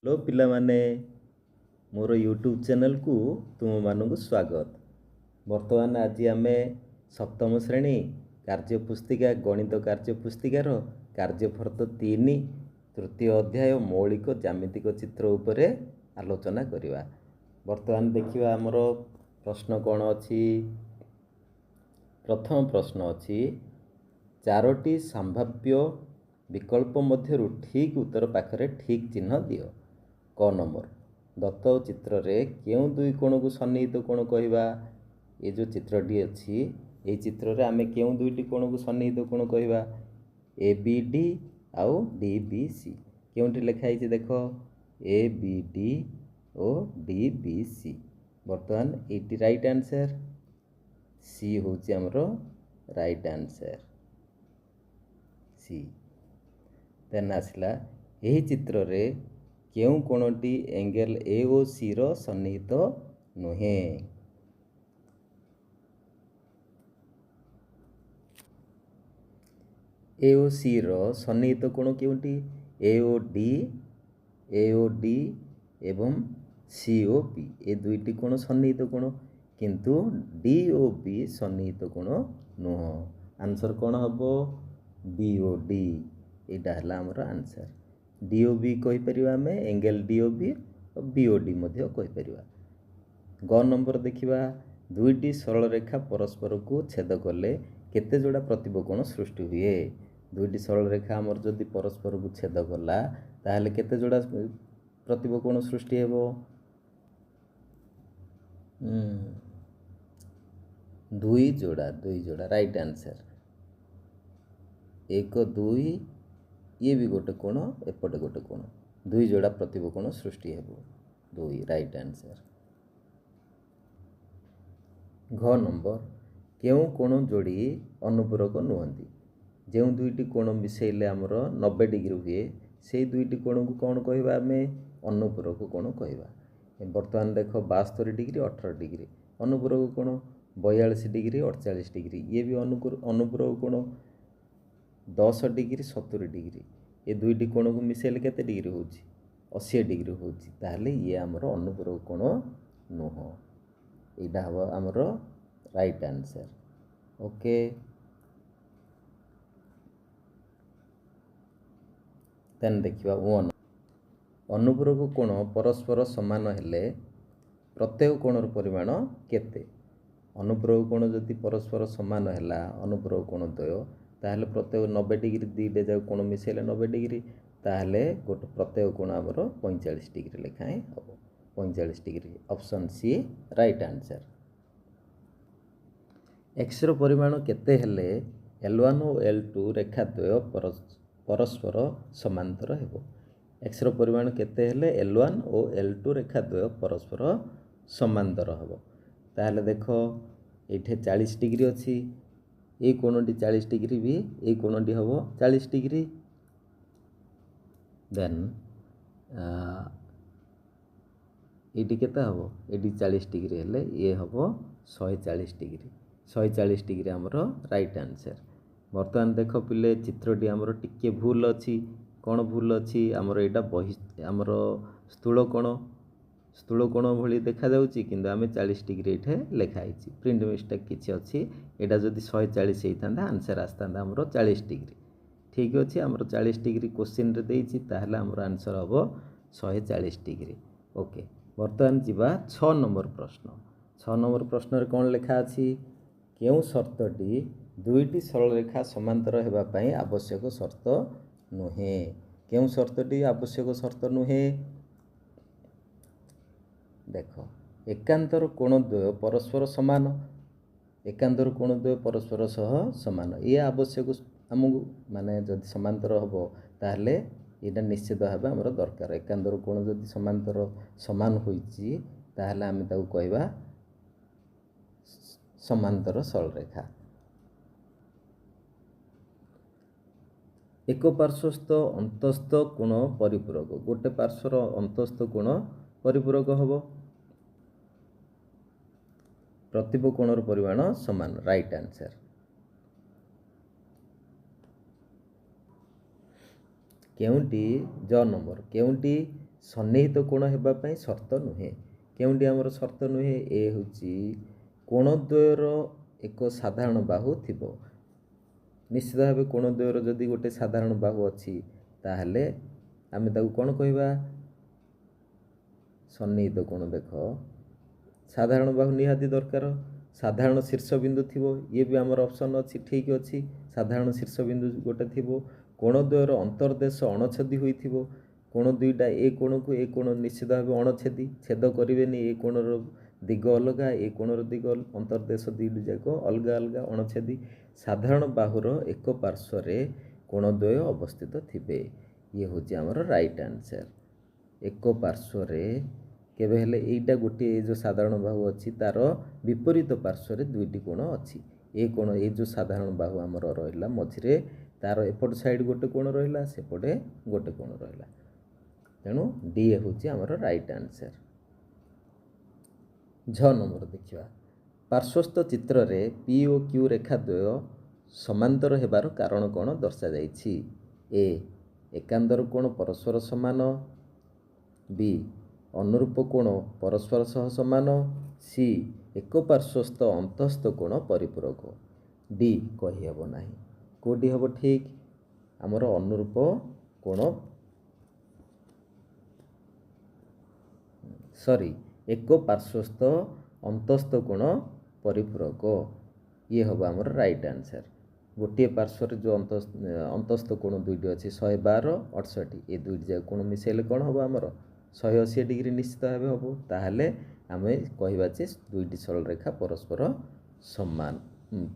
Hello पिलामाने मोर YouTube channel को तुम मानू स्वागत। बर्तमान आज आम सप्तम श्रेणी कार्यपुस्तिका गणित कार्यपुस्तिकार कार्यफर्द 3 तृतीय अध्याय मौलिक ज्यामितिक चित्र उपरे आलोचना करवा। बर्तमान देखिए आमर प्रश्न कौन अच्छी। प्रथम प्रश्न अच्छी 4टी संभाव्य विकल्प मध्यरु ठीक उत्तर पाखरे ठीक चिन्ह दियो। क नंबर दत्त चित्र रे क्यों दुई कोण को सन्निहित कोण कहवा। ये जो चित्रटी अच्छी ये चित्र रे आमे क्यों दुईटी कोण को सन्निहित कोण कहवा ए बी डी आउ डी बी सी। क्योंटी लिखाई देख ए बी डी ओ डी बी सी। बर्तमान ये राइट आंसर सी हूँ आमर राइट आंसर सी। देन आसला यही चित्र रे क्यों कोणटी एंगल ए ओ सी रो सन्निहित नुहे। ए ओ सी रो सन्निहित कोण क्योंटी ए ओ डी एवं सी ओ पी ए दुईटी कोण सन्निहित कोण किंतु डी ओ बी सन्निहित कोण नुह। आंसर कौन हम बी ओ डी यहाँ है आमर आंसर। डी ओ बी कहीपर आम एंगल डी ओ बी और बी ओ डी कहीपर। ग नंबर देखा दुईटी सरल रेखा परस्पर को छेद कले केते जोड़ा प्रतिबकोण सृष्टि हुए। दुईटी सरल रेखा आमर जदि परस्पर को छेद कला ताहले केते जोड़ा प्रतिबकोण सृष्टि हेबो। दुई जोड़ा राइट आंसर। 1 2 ये भी गोटे कोण एपटे गोटे कोण दुई जोड़ा प्रतिबकोण सृष्टि हेबो 2 राइट आंसर। घ नंबर क्यों कोण जोड़ी अनुपूरक नुहंती। जो दुईटी कोण मिसेले आमर 90 डिग्री हुए से दुईटी कोण को कौन कहवा आम अनुपूरक कोण कहवा। बर्तमान देख 72 डिग्री 18 डिग्री अनुपूरक कोण 42 डिग्री 48 डिग्री ये भी अनुपूरक कोण 10 डिग्री 70 डिग्री ये दुईटी कोण को मिसेले केते डिग्री हो 80 डिग्री हो ताहले ये आमर अनुपूरक कोण नुह। यहाँ हम आमर राइट आंसर ओके। देन देखिबा 1 अनुपूरक कोण परस्पर समान हेले प्रत्येक कोणर परिमाण केते। अनुपूरक कोण जदि परस्पर समान है अनुपूरक कोण द्वय ताहले प्रत्येक 90 डिग्री दुईटे जाक कोण मिसेले 90 डिग्री ताहले गोटे प्रत्येक कोण आमर 45 डिग्री लेखाएं हम 45 degree option C right answer. X रो परिमाण केते हेले L1 और L2 रेखा द्वय परस्पर समांतर हेबो। एक्स रो परिमाण केते हेले L1 और L2 रेखा द्वय परस्पर समांतर हेबो। ताहले देखो ये 40 डिग्री अच्छी ये कोणटी 40 डिग्री भी ये कोणटी हम 40 डिग्री। देन ये केते हम ये 40 डिग्री हेले ये हम 140 डिग्री 140 डिग्री आमर राइट आंसर। बर्तमान देख पिले चित्रटी आमर टिके भूल अच्छी कौन भूल अच्छी आमर यहाँ बहि आमर स्थूल कोण भली देखा जाउची किंतु आमे 40 डिग्री एठे लेखाई प्रिंट मिस्टेक किछि अच्छी एटा जदि 140 होता आंसर आसता आमर 40 डिग्री ठीक अच्छे। आमर 40 डिग्री क्वेश्चन रे देइछि ताहले आमर आंसर हम 140 डिग्री ओके। बर्तमान जीवा 6 नंबर प्रश्न। 6 नंबर प्रश्न रे कौन लेखा अछि केउ शर्तटी दुईटी सरल रेखा समांतर हेबा पई आवश्यक शर्त नुहे। केउ शर्तटी आवश्यक शर्त नुहे देख एकांतर कोण द्वय परस्पर समान एकांतर कोण द्वय परस्पर सह समान ये आवश्यक आमको माने जदि समांतर हम ताहले यहाँ निश्चित भाव आमर दरकार। एकांतर कोण जदि समांतर समान होइछि ताहले आमे ताकू कहवा समांतर सरल रेखा। एक पार्श्वस्थ अंतस्थ कोण परिपूरक गोटे पार्श्वर अंतस्थ कोण परिपूरक हम प्रतिब कोणर परिमाण समान राइट आंसर। केउंटी ज नंबर केउंटी सन्निहित कोण हेबा पई शर्त नुहे केउंडी आमर शर्त नुहे ए होची कोणद्वयर एक साधारण बाहु थिबो निश्चित भाव कोणद्वयर जदि गोटे साधारण बाहु अच्छी ताहले आमे ताकू कोण कहबा सन्निहित कोण देख साधारण बाहु निहाती दरकार साधारण शीर्ष बिंदु थिबो ये भी आमर ऑप्शन अच्छी ठीक अच्छी साधारण शीर्ष बिंदु गोटे थिबो कोणद्वयर अंतर्देश अणछेदी होइथिबो कोण दुईटा ए कोण को ए कोण निश्चित भाव अणछेदी छेद करेनि ए कोणर दिग अलगा ए कोणर दिग अंतर्देश दुईटी जाक अलगा अलगा अणछेदी साधारण बाहुर एक पार्श्वर कोणद्वय अवस्थित थिबे ये होची आमर राइट आंसर एक पार्श्वर केबे हेले एइटा गोटे जो साधारण बाहु अच्छी तार विपरीत पार्श्वर दुईटी कोण अच्छी ए कोण ए जो साधारण बाहु आमर रहिला मझिरे तार एपट साइड गोटे कोण रहिला सेपटे गोटे कोण रहिला तेणु डी होची आमर राइट आंसर। 6 नंबर देखिबा पार्श्वस्थ चित्र रे पी ओ क्यू रेखा द्वय समांतर हेबार कारण कोण दर्शा जाइछि ए एकांतर कोण परस्पर समान बी अनुरूप कोण परस्पर सह समान सी एक पार्श्वस्थ अंतस्थ कोण परिपूरक डी कहि हेबो नाही कोडी हेबो ठीक आमर अनुरूप कोण सॉरी एक पार्श्वस्थ अंतस्थ कोण परिपूरक ये हम आमर राइट आंसर गोटे पार्श्वर जो अंतस्थ कोण दुईटी अच्छी 112 68 ये दुईटी जाक कोण मिसेले कौन हम आमर 180 डिग्री निश्चित भाव हम ताहले आमे कहबा जे दुईटी सरल रेखा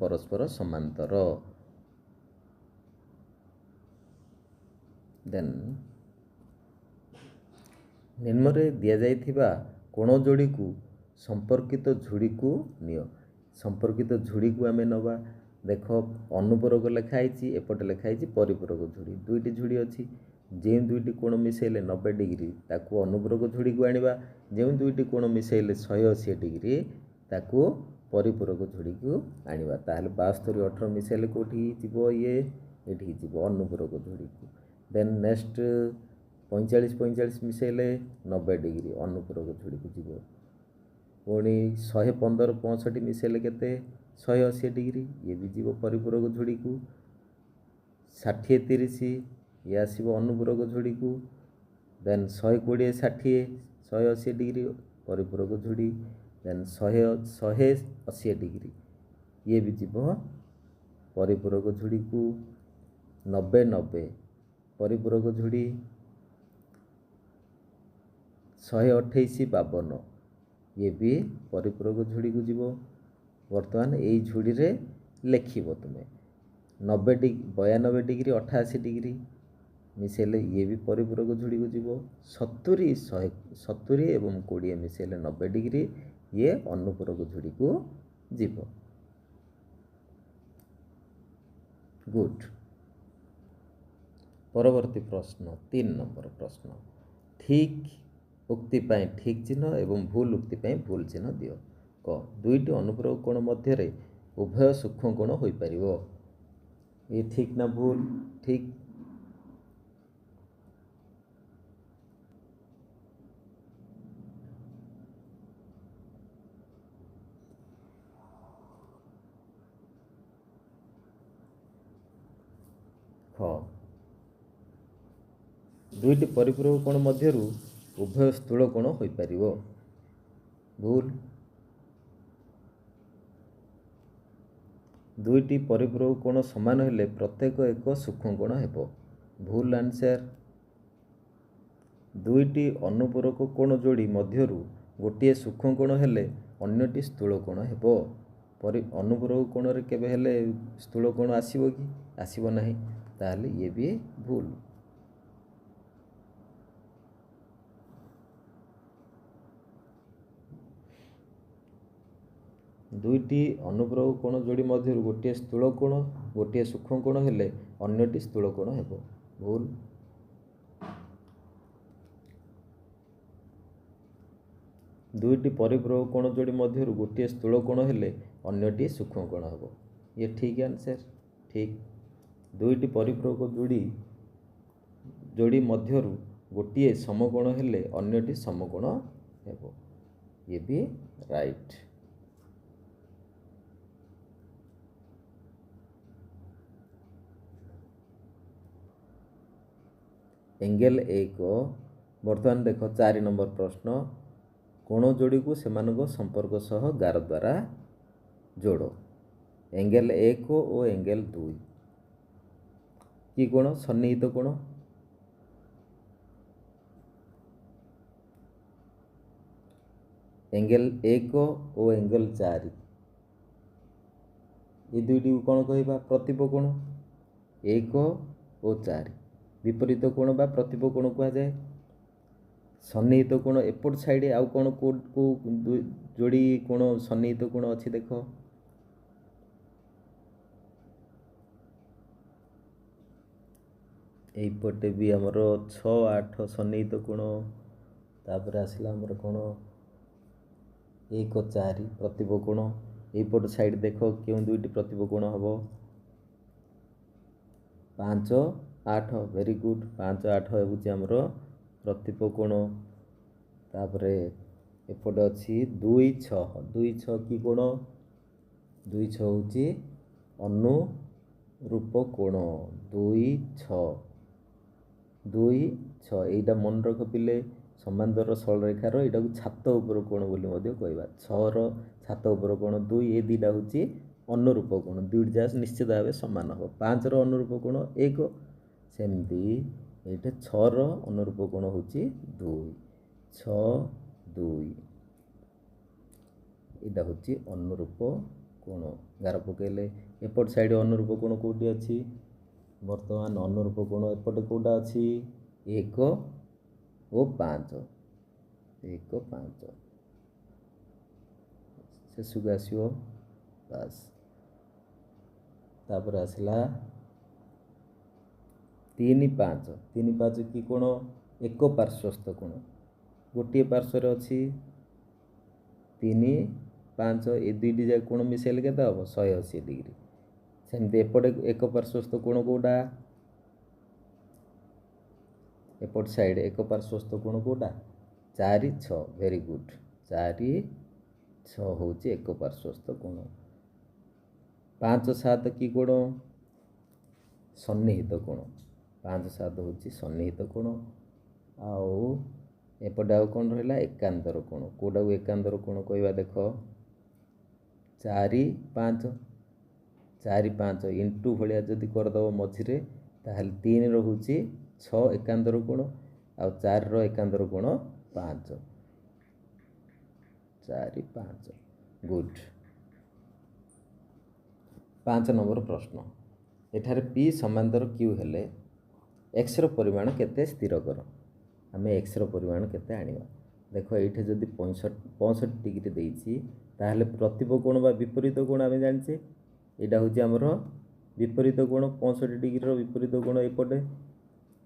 परस्पर समांतर देन निम्न दिया जाइथिबा कोण जोड़ी को संपर्कित झुड़ी को नियो संपर्कित झुड़ी को आमे नबा देख अनुपूरक लिखाई एपटे लिखाई परिपूरक झुड़ी दुईटी झुड़ी अच्छी जो दुईटी कोण मिसेले 90 डिग्री ताकू अनुपूरक झुड़ी को आनिबा जो दुईटी कोण मिसेले 180 डिग्री ताकू परिपूरक झुड़ी को आनिबा ताहले 72 18 मिसेले कोठी जीवो ये एठी जीवो अनुपूरक झुड़ी को देन नेक्स्ट 45 45 मिसेले 90 डिग्री अनुपूरक झुड़ी को जीवो पुणी 115 65 मिसेले केते 180 डिग्री ये भी जीव परिपूरक झुड़ी को 60 30 ये आसो अनुपूरक झुड़ी को देन 120 60 180 डिग्री परिपूरक झुड़ी देन 180 डिग्री ये भी जीव परिपूरक झुड़ी को 90 90 परिपूरक झुड़ी 128 52 ये भी परिपूरक झुड़ी को जीव वर्तमान यही झुड़ी रे लिखिब तुम्हें 90 92 डिग्री 88 डिग्री मिसेले ये भी परिपूरक झुड़ी को जीव 70 एवं 20 मिसेले 90 डिग्री ये अनुपूरक झुड़ी को जीव गुड। परवर्ती प्रश्न 3 नंबर प्रश्न ठीक उक्ति पाई ठीक चिन्ह एवं भूल उक्ति पाई भूल चिन्ह दियो क दुईटी अनुपूरक कोण मध्य उभय सूक्ष्म कोण होई परिवो ये ठीक ना भूल ठीक दुईटी परिपूरक कोण मध्य उभय स्थूल कोण होई परिवो भूल दुईटी परिपूरक कोण समान हेले प्रत्येक एक सूक्ष्म कोण हेबो भूल आंसर दुईटी अनुपूरक कोण जोड़ी मध्यरु गोटे सूक्ष्म कोण हेले अन्यटी स्थूल कोण हेबो अनुपूरक कोण रे केबे हेले स्थूल कोण आसीबो कि आसीबो नाही ताहले ये भी भूल दुईटी अनुपूरक कोण जोड़ी मध्य गोटे स्थूल कोण गोटे सूक्ष्म कोण हेले अन्यटी स्थूल कोण हेबो भूल दुईटी परिपूरक कोण जोड़ी मध्य गोटे स्थूल कोण हेले अन्यटी सूक्ष्म कोण हेबो ये ठीक आंसर ठीक दुईटी परिपूरक जोड़ी मध्य गोटे समकोण हेले अन्यटी समकोण हेबो, ये भी राइट। एंगल एक बर्तमान देख 4 नंबर प्रश्न, कोण जोड़ी को सेमानको संपर्क सह गार द्वारा जोड़। एंगल एक और एंगल 2 कि कोण सन्निहित कोण, एंगल एक और एंगल 4 ये दुईटी को कौन कहवा प्रतिप कोण, एक और 4 विपरीत कोण बा प्रतिप कोण कह जाए। सन्निहित कोण एपट साइड आउ कोण को जोड़ी कोण सन्निहित कोण अच्छी देख, एपटे भी आमर 6 8 सन्निहित कोण, तापर आसला आमर कोण 1 4 प्रतिप कोण। एपट साइड देख क्यों दुईटी प्रतिप कोण हम 5 8, वेरी गुड 5 8 होउची आमर प्रतिप कोण। तापरे एपटे अच्छी 2 6 कि कोण 2 6 होउची अनुरूप कोण 2 6 2 6 एटा मन रख पिले समांतर सरल रेखार यहाँ छात उपर कोण बोली मध्य कहवा 6 रो छात उपर कोण 2 ये दुईटा होची अनुरूप कोण, दुईटी जाक निश्चित भाव सामान हम। 5 रो अनुरूप कोण 1 सेमती ये 6 रो अनुरूप कोण होची 2 6 2 यहाँ होची अनुरूप कोण। गार पकेले एपट साइड अनुरूप कोण कोटी अच्छी, बर्तमान अनुरूप कोण एपटे कोटा अच्छी 1 और 5 1 5 शेषक आसो बस। तापर आसला 3 5 3 5 कि कोण एक पार्श्वस्थ कोण, गोटे पार्श्वर अच्छी 3 5 ये दुईटी जाक कोण मिसेल के हम 180 डिग्री। सेमती एपटे एक पार्श्वस्थ कोण कोटा, एपट साइड एक पार्श्वस्थ कोण कोटा 4 6, वेरी गुड 4 6 होची एक पार्श्वस्थ कोण। 5 7 कि कोण सन्निहित कोण, 5 7 होची सन्निहित कोण। आउ एपटे आउ कोण रहिला एकांतर कोण, कोटा को एकांतर कोण कहवा देख 4 5 4 5 इंटू भलिया जदि करदब मझिरे ताहले 3 रहुची 6 एकांतर कोण आउ 4 रो एकांतर कोण 5 4 5 गुड। 5 नंबर प्रश्न, एठारे पी समांतर क्यू हेले एक्स रो परिमाण केते स्थिर कर। आमे एक्स रो परिमाण केते आनिबा देख ये जदि 65 डिग्री देइछि ताहले प्रतिप कोण बा विपरीत कोण आमे जानिछे एटा होची हमर विपरीत कोण 65 डिग्री रो विपरीत कोण एपटे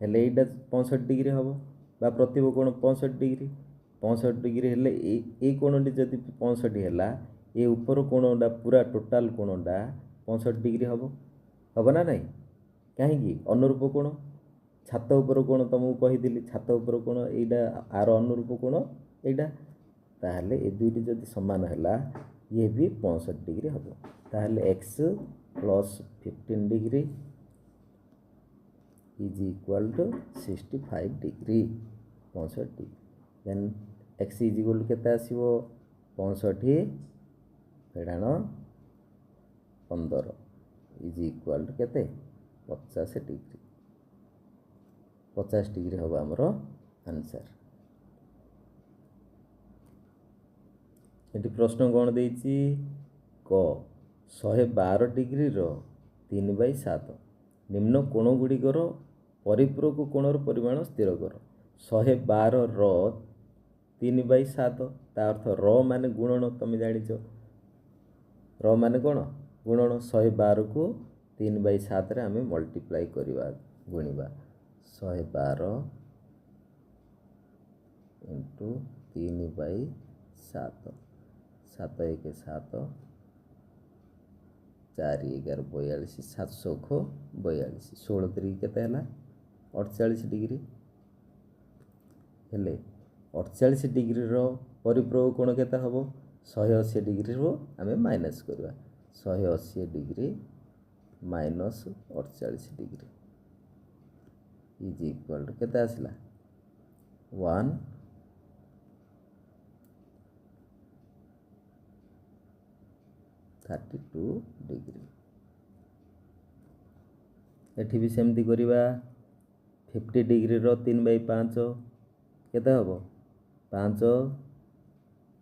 हेले एटा 65 डिग्री हबो बा प्रतिप कोण 65 डिग्री हेले ए कोणटी जदि 65 हेला ए ऊपर कोणटा पूरा टोटाल कोणटा 65 डिग्री हबो ना नहीं, कहीं अनुरूप कोण छात उपर कोण तुमको कहीदिली छात उपर कोण एटा आर अनुरूप कोण एटा, ताहले ए दुईटी जदि समान हैला ये भी 65 डिग्री हम। ताहले x plus 15 degree is equal to 65 degree 65 degree. Then x is equal to केते आसीबो 65 फेडाण 15 इज इक्वल टू केते 50 डिग्री 50 डिग्री हम आमर आंसर। ये प्रश्न कौन देइछि क 112 डिग्री रो 3/7 निम्न कोण गुड़िकर परिपूरक कोणर परिमाण स्थिर कर। 112 रो 3/7 ता अर्थ र माने गुणन, तुम जानिच र माने कौन गुणन 112 को 3/7 रे आमे मल्टीप्लाई करवा गुणिबा 112 इंटू 3/7 7 1 7 4 11 42 742 16 3 केते हला 48 डिग्री ହେଲେ 48 ଡିଗ୍ରୀର ପରିପ୍ରଭୁ କୋଣ କେତେ ହେବ 180 ଡିଗ୍ରୀରୁ ଆମେ ମାଇନସ୍ କରିବା 180 degree minus 48 degree is equal to କେତେ ଆସିଲା 132 ଡିଗ୍ରୀ। ଏଠି ବି ସେମିତି କରିବା 50 ଡିଗ୍ରୀର 3/5 କେତେ ହେବ 5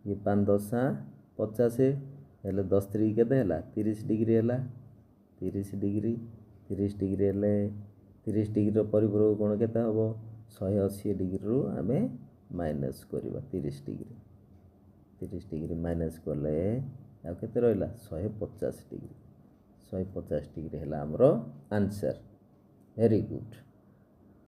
ଇଏ 5 10 50 ହେଲେ 10 3 କେତେ ହେଲା 30 ଡିଗ୍ରୀ ହେଲା 30 ଡିଗ୍ରୀ ହେଲେ 30 ଡିଗ୍ରୀର ପରିପ୍ରଭୁ କୋଣ କେତେ ହେବ 180 ଡିଗ୍ରୀରୁ ଆମେ ମାଇନସ୍ କରିବା 30 ଡିଗ୍ରୀ ମାଇନସ୍ କଲେ ଆଉ କେତେ ରହିଲା 150 ଡିଗ୍ରୀ ହେଲା ଆମର ଆନ୍ସର୍। Very good.